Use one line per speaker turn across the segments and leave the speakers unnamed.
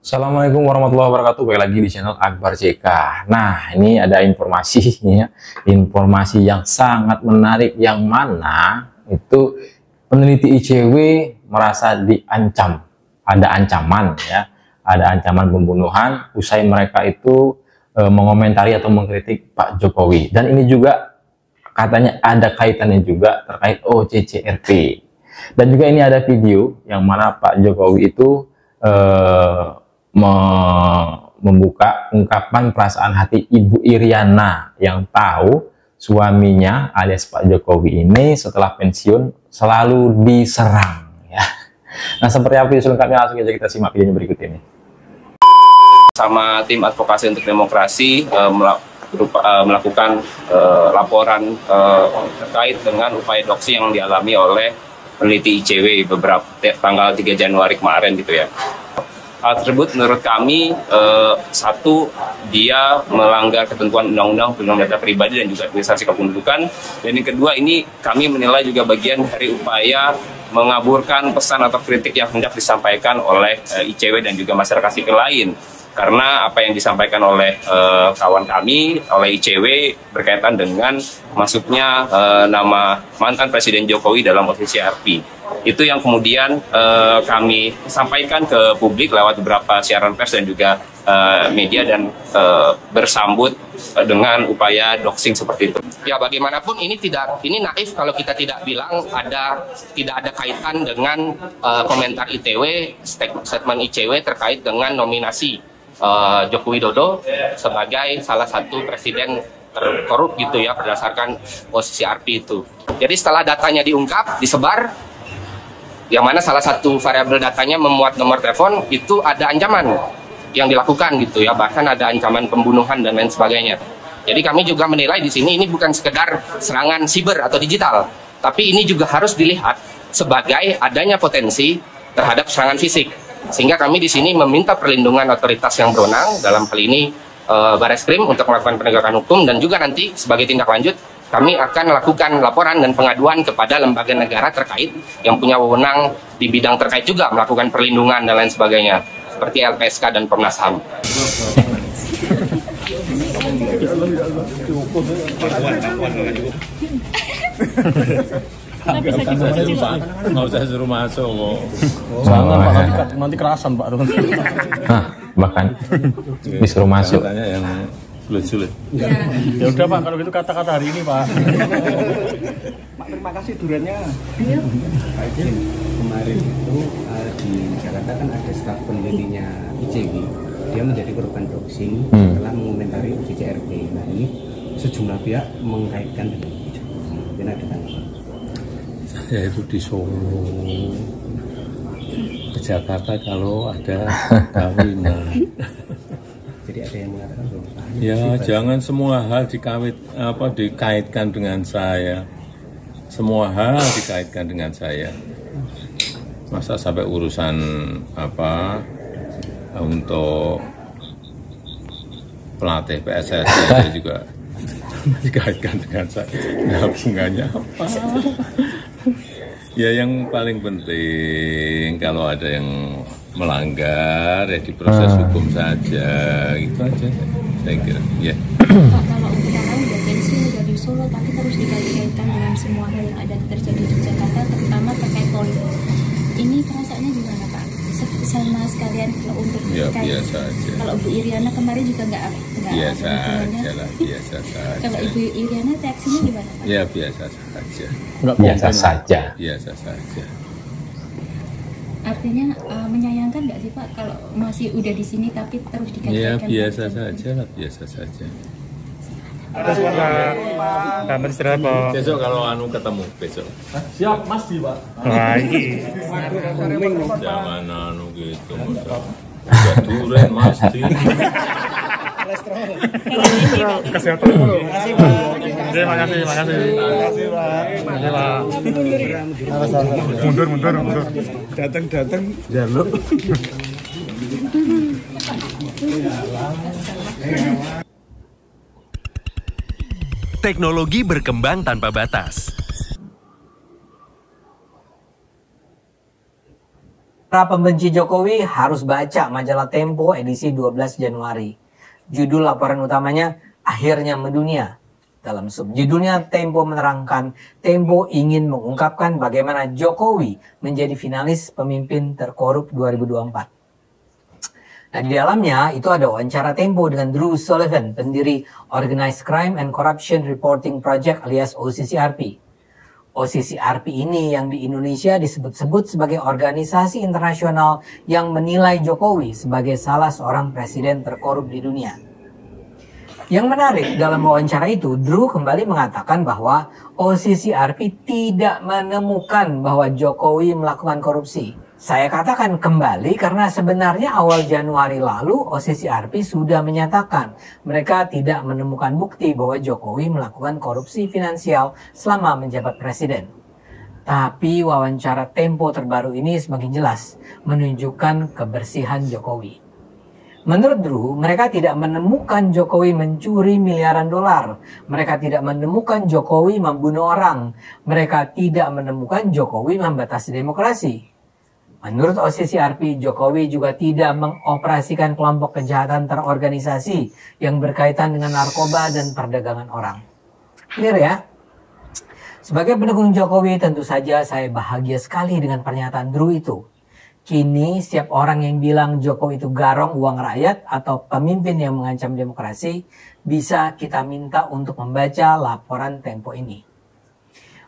Assalamualaikum warahmatullahi wabarakatuh. Balik lagi di channel Akbar JK. Nah, ini ada informasi ya, informasi yang sangat menarik yang mana itu peneliti ICW merasa diancam, ada ancaman ya, ada ancaman pembunuhan usai mereka itu mengomentari atau mengkritik Pak Jokowi. Dan ini juga katanya ada kaitannya juga terkait OCCRP. Dan juga ini ada video yang mana Pak Jokowi itu membuka ungkapan perasaan hati Ibu Iriana yang tahu suaminya alias Pak Jokowi ini setelah pensiun selalu diserang ya. Nah, seperti apa itu lengkapnya, langsung aja kita simak videonya berikut ini.
Sama tim advokasi untuk demokrasi melakukan laporan terkait dengan upaya doxing yang dialami oleh peneliti ICW beberapa tanggal 3 Januari kemarin gitu ya. Hal tersebut menurut kami, satu, dia melanggar ketentuan Undang-Undang Perlindungan Data Pribadi dan juga Administrasi Kependudukan. Dan yang kedua, ini kami menilai juga bagian dari upaya mengaburkan pesan atau kritik yang hendak disampaikan oleh ICW dan juga masyarakat sipil lain. Karena apa yang disampaikan oleh kawan kami, oleh ICW berkaitan dengan masuknya nama mantan Presiden Jokowi dalam OCCRP. Itu yang kemudian kami sampaikan ke publik lewat beberapa siaran pers dan juga media, dan bersambut dengan upaya doxing seperti itu. Ya, bagaimanapun ini naif kalau kita tidak bilang tidak ada kaitan dengan komentar ITW, statement ICW terkait dengan nominasi Joko Widodo sebagai salah satu presiden terkorup gitu ya, berdasarkan OCCRP itu. Jadi setelah datanya diungkap, disebar, yang mana salah satu variabel datanya memuat nomor telepon, itu ada ancaman yang dilakukan gitu ya, bahkan ada ancaman pembunuhan dan lain sebagainya. Jadi kami juga menilai di sini ini bukan sekedar serangan siber atau digital, tapi ini juga harus dilihat sebagai adanya potensi terhadap serangan fisik. Sehingga kami di sini meminta perlindungan otoritas yang berwenang, dalam hal ini Bareskrim, untuk melakukan penegakan hukum, dan juga nanti sebagai tindak lanjut kami akan melakukan laporan dan pengaduan kepada lembaga negara terkait yang punya wewenang di bidang terkait juga melakukan perlindungan dan lain sebagainya, seperti LPSK dan Komnas HAM.
Nggak usah suruh masuk kok.
Jangan Pak, nanti kerasan Pak.
Bahkan disuruh masuk.
Katanya yang sulit-sulit.
Ya udah Pak, kalau gitu kata-kata hari ini Pak.
Pak, terima kasih duriannya. Pak Izin, kemarin itu di Jakarta kan ada staf penelitinya ICW. Dia menjadi korban doxing setelah mengomentari OCCRP. Nah, ini sejumlah pihak mengkaitkan dengan itu. Mungkin ada tanggapan.
Saya itu di Solo, ke Jakarta kalau ada kawinan.
Jadi ada yang mengatakan bahwa
Ya, jangan semua hal dikaitkan dengan saya. Semua hal dikaitkan dengan saya. Masa sampai urusan untuk pelatih PSSI saya juga dikaitkan dengan saya. Nah, hubungannya apa? Ya, yang paling penting kalau ada yang melanggar ya diproses hukum saja, gitu aja saya kira. Ya.
Pak, kalau sekarang udah pensiun, udah di Solo, tapi terus dikait-kaitkan dengan semua hal yang ada terjadi di Jakarta, terutama terkait politik. Ini perasaannya gimana Pak? Sama sekalian kalau untuk
Ya biasa aja.
Kalau Bu Iriana kemarin juga nggak
biasa aja lah, biasa saja.
Kalau Ibu Iriana reaksinya gimana Pak?
Ya biasa saja.
Biasa saja.
Biasa saja.
Artinya menyayangkan nggak sih Pak kalau masih udah di sini tapi terus dikait-kaitkan?
Ya biasa saja lah, biasa saja.
Terus Pak, kamar istirahat Pak.
Besok kalau ketemu besok.
Siap Mas di Pak. Wah, ini.
Jangan gitu. Udah duren Mas di.
Kesehatan dulu. Terima kasih Pak. Terima kasih Pak. Mundur. Datang jalur.
Teknologi berkembang tanpa batas. Para pembenci Jokowi harus baca majalah Tempo edisi 12 Januari. Judul laporan utamanya, Akhirnya Mendunia. Dalam subjudulnya, Tempo menerangkan, Tempo ingin mengungkapkan bagaimana Jokowi menjadi finalis pemimpin terkorup 2024. Nah, di dalamnya itu ada wawancara Tempo dengan Drew Sullivan, pendiri Organized Crime and Corruption Reporting Project alias OCCRP. OCCRP ini yang di Indonesia disebut-sebut sebagai organisasi internasional yang menilai Jokowi sebagai salah seorang presiden terkorup di dunia. Yang menarik dalam wawancara itu, Drew kembali mengatakan bahwa OCCRP tidak menemukan bahwa Jokowi melakukan korupsi. Saya katakan kembali karena sebenarnya awal Januari lalu OCCRP sudah menyatakan mereka tidak menemukan bukti bahwa Jokowi melakukan korupsi finansial selama menjabat presiden. Tapi wawancara Tempo terbaru ini semakin jelas menunjukkan kebersihan Jokowi. Menurut Drew, mereka tidak menemukan Jokowi mencuri miliaran dolar. Mereka tidak menemukan Jokowi membunuh orang. Mereka tidak menemukan Jokowi membatasi demokrasi. Menurut OCCRP, Jokowi juga tidak mengoperasikan kelompok kejahatan terorganisasi yang berkaitan dengan narkoba dan perdagangan orang. Clear ya? Sebagai pendukung Jokowi, tentu saja saya bahagia sekali dengan pernyataan Drew itu. Kini, setiap orang yang bilang Jokowi itu garong uang rakyat atau pemimpin yang mengancam demokrasi, bisa kita minta untuk membaca laporan Tempo ini.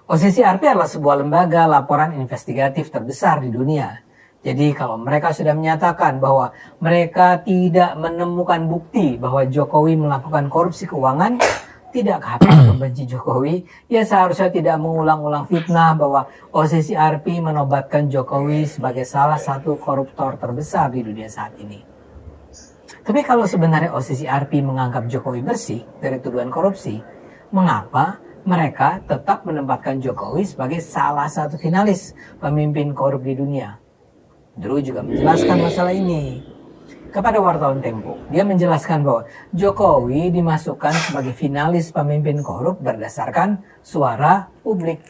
OCCRP adalah sebuah lembaga laporan investigatif terbesar di dunia. Jadi kalau mereka sudah menyatakan bahwa mereka tidak menemukan bukti bahwa Jokowi melakukan korupsi keuangan, tidakkah para pembenci Jokowi ya seharusnya tidak mengulang-ulang fitnah bahwa OCCRP menobatkan Jokowi sebagai salah satu koruptor terbesar di dunia saat ini. Tapi kalau sebenarnya OCCRP menganggap Jokowi bersih dari tuduhan korupsi, mengapa mereka tetap menempatkan Jokowi sebagai salah satu finalis pemimpin korup di dunia? Drew juga menjelaskan masalah ini kepada wartawan Tempo. Dia menjelaskan bahwa Jokowi dimasukkan sebagai finalis pemimpin korup berdasarkan suara publik.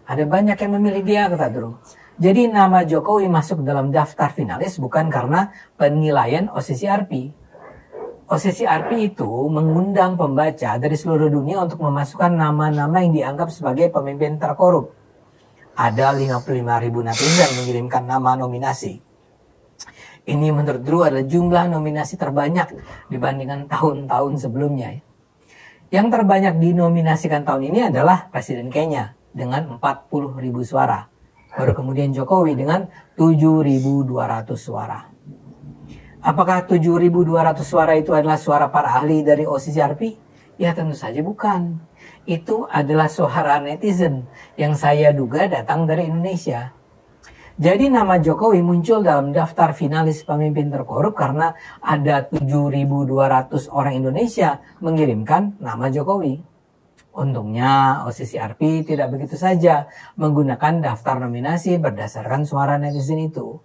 Ada banyak yang memilih dia, kata Drew. Jadi nama Jokowi masuk dalam daftar finalis bukan karena penilaian OCCRP. OCCRP itu mengundang pembaca dari seluruh dunia untuk memasukkan nama-nama yang dianggap sebagai pemimpin terkorup. Ada 55.000 netizen mengirimkan nama nominasi. Ini menurut Drew adalah jumlah nominasi terbanyak dibandingkan tahun-tahun sebelumnya. Yang terbanyak dinominasikan tahun ini adalah Presiden Kenya dengan 40.000 suara. Baru kemudian Jokowi dengan 7.200 suara. Apakah 7.200 suara itu adalah suara para ahli dari OCCRP? Ya tentu saja bukan. Itu adalah suara netizen yang saya duga datang dari Indonesia. Jadi nama Jokowi muncul dalam daftar finalis pemimpin terkorup karena ada 7.200 orang Indonesia mengirimkan nama Jokowi. Untungnya OCCRP tidak begitu saja menggunakan daftar nominasi berdasarkan suara netizen itu.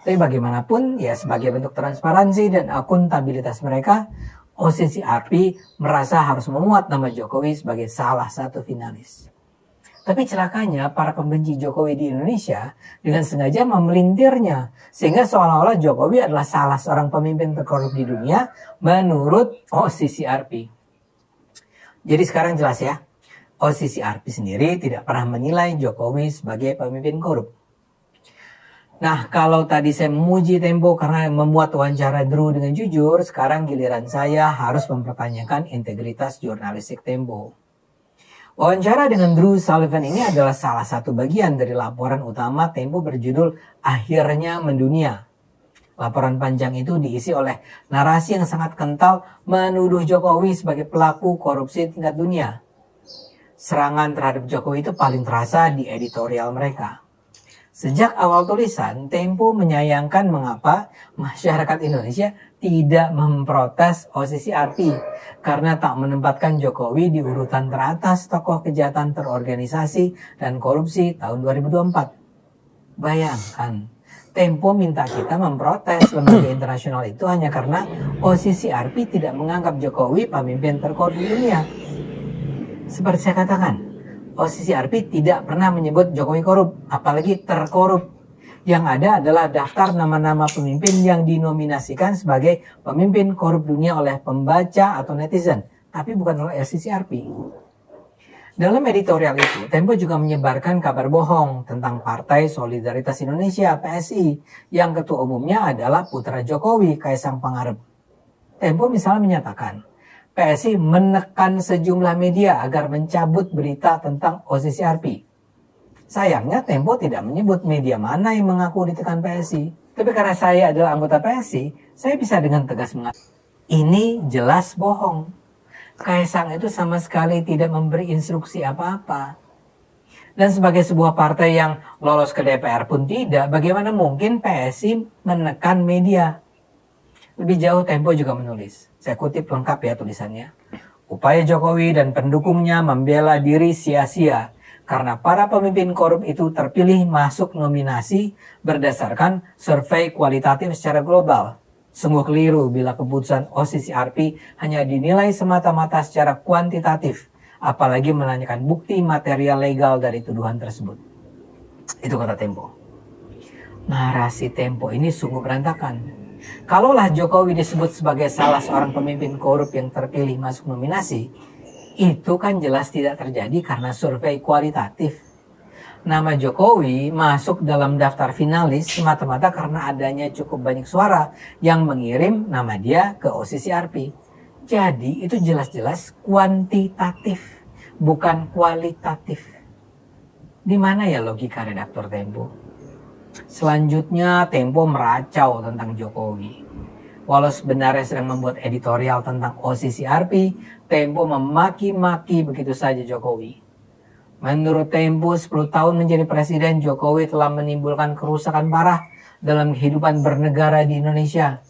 Tapi bagaimanapun ya sebagai bentuk transparansi dan akuntabilitas mereka, OCCRP merasa harus memuat nama Jokowi sebagai salah satu finalis. Tapi celakanya para pembenci Jokowi di Indonesia dengan sengaja memelintirnya sehingga seolah-olah Jokowi adalah salah seorang pemimpin terkorup di dunia menurut OCCRP. Jadi sekarang jelas ya, OCCRP sendiri tidak pernah menilai Jokowi sebagai pemimpin korup. Nah, kalau tadi saya memuji Tempo karena memuat wawancara Drew dengan jujur, sekarang giliran saya harus mempertanyakan integritas jurnalistik Tempo. Wawancara dengan Drew Sullivan ini adalah salah satu bagian dari laporan utama Tempo berjudul Akhirnya Mendunia. Laporan panjang itu diisi oleh narasi yang sangat kental menuduh Jokowi sebagai pelaku korupsi tingkat dunia. Serangan terhadap Jokowi itu paling terasa di editorial mereka. Sejak awal tulisan, Tempo menyayangkan mengapa masyarakat Indonesia tidak memprotes OCCRP karena tak menempatkan Jokowi di urutan teratas tokoh kejahatan terorganisasi dan korupsi tahun 2024. Bayangkan, Tempo minta kita memprotes lembaga internasional itu hanya karena OCCRP tidak menganggap Jokowi pemimpin terkorup di dunia. Seperti saya katakan, OCCRP tidak pernah menyebut Jokowi korup, apalagi terkorup. Yang ada adalah daftar nama-nama pemimpin yang dinominasikan sebagai pemimpin korup dunia oleh pembaca atau netizen, tapi bukan oleh LCCRP. Dalam editorial itu, Tempo juga menyebarkan kabar bohong tentang Partai Solidaritas Indonesia (PSI) yang ketua umumnya adalah putra Jokowi, Kaisang Pangarep. Tempo misalnya menyatakan, PSI menekan sejumlah media agar mencabut berita tentang OCCRP. Sayangnya Tempo tidak menyebut media mana yang mengaku ditekan PSI. Tapi karena saya adalah anggota PSI, saya bisa dengan tegas mengatakan, ini jelas bohong. Kaisang itu sama sekali tidak memberi instruksi apa-apa. Dan sebagai sebuah partai yang lolos ke DPR pun tidak, bagaimana mungkin PSI menekan media? Lebih jauh Tempo juga menulis, saya kutip lengkap ya tulisannya. Upaya Jokowi dan pendukungnya membela diri sia-sia karena para pemimpin korup itu terpilih masuk nominasi berdasarkan survei kualitatif secara global. Sungguh keliru bila keputusan OCCRP hanya dinilai semata-mata secara kuantitatif, apalagi menanyakan bukti material legal dari tuduhan tersebut. Itu kata Tempo. Narasi Tempo ini sungguh berantakan. Kalaulah Jokowi disebut sebagai salah seorang pemimpin korup yang terpilih masuk nominasi, itu kan jelas tidak terjadi karena survei kualitatif. Nama Jokowi masuk dalam daftar finalis semata-mata karena adanya cukup banyak suara yang mengirim nama dia ke OCCRP. Jadi itu jelas-jelas kuantitatif, bukan kualitatif. Di mana ya logika redaktor Tempo? Selanjutnya Tempo meracau tentang Jokowi. Walau sebenarnya sedang membuat editorial tentang OCCRP, Tempo memaki-maki begitu saja Jokowi. Menurut Tempo, 10 tahun menjadi presiden, Jokowi telah menimbulkan kerusakan parah dalam kehidupan bernegara di Indonesia.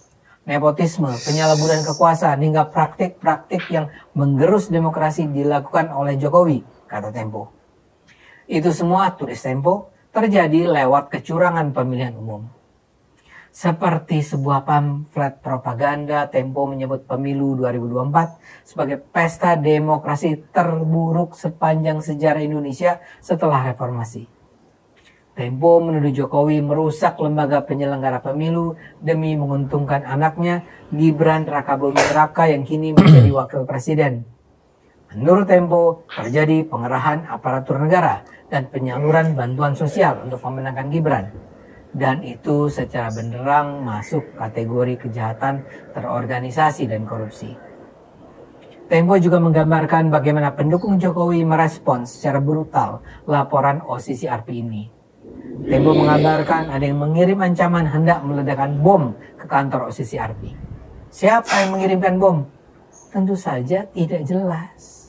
Nepotisme, penyalahgunaan kekuasaan, hingga praktik-praktik yang menggerus demokrasi dilakukan oleh Jokowi, kata Tempo. Itu semua, tulis Tempo, terjadi lewat kecurangan pemilihan umum. Seperti sebuah pamflet propaganda, Tempo menyebut pemilu 2024 sebagai pesta demokrasi terburuk sepanjang sejarah Indonesia setelah reformasi. Tempo menuduh Jokowi merusak lembaga penyelenggara pemilu demi menguntungkan anaknya, Gibran Rakabuming Raka yang kini menjadi wakil presiden. Menurut Tempo, terjadi pengerahan aparatur negara dan penyaluran bantuan sosial untuk memenangkan Gibran. Dan itu secara benderang masuk kategori kejahatan terorganisasi dan korupsi. Tempo juga menggambarkan bagaimana pendukung Jokowi merespons secara brutal laporan OCCRP ini. Tempo menggambarkan ada yang mengirim ancaman hendak meledakkan bom ke kantor OCCRP. Siapa yang mengirimkan bom? Tentu saja tidak jelas.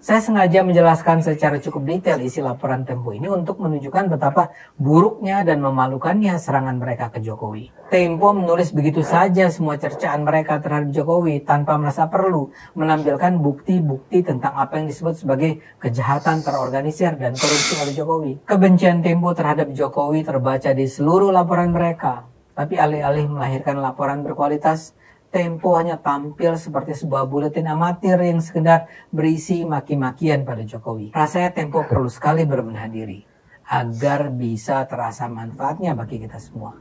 Saya sengaja menjelaskan secara cukup detail isi laporan Tempo ini untuk menunjukkan betapa buruknya dan memalukannya serangan mereka ke Jokowi. Tempo menulis begitu saja semua cercaan mereka terhadap Jokowi tanpa merasa perlu menampilkan bukti-bukti tentang apa yang disebut sebagai kejahatan terorganisir dan korupsi oleh Jokowi. Kebencian Tempo terhadap Jokowi terbaca di seluruh laporan mereka. Tapi alih-alih melahirkan laporan berkualitas, Tempo hanya tampil seperti sebuah buletin amatir yang sekedar berisi maki-makian pada Jokowi. Rasanya Tempo perlu sekali berbenah diri agar bisa terasa manfaatnya bagi kita semua.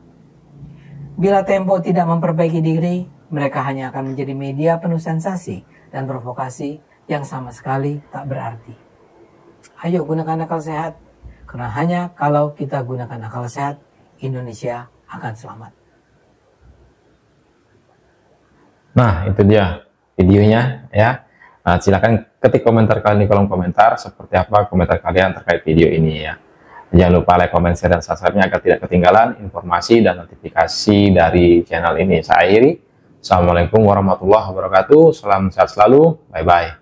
Bila Tempo tidak memperbaiki diri, mereka hanya akan menjadi media penuh sensasi dan provokasi yang sama sekali tak berarti. Ayo gunakan akal sehat, karena hanya kalau kita gunakan akal sehat, Indonesia akan selamat.
Nah, itu dia videonya ya. Nah, silakan ketik komentar kalian di kolom komentar seperti apa komentar kalian terkait video ini ya. Jangan lupa like, comment, share, dan subscribe-nya agar tidak ketinggalan informasi dan notifikasi dari channel ini. Saya akhiri. Assalamualaikum warahmatullahi wabarakatuh. Salam sehat selalu. Bye-bye.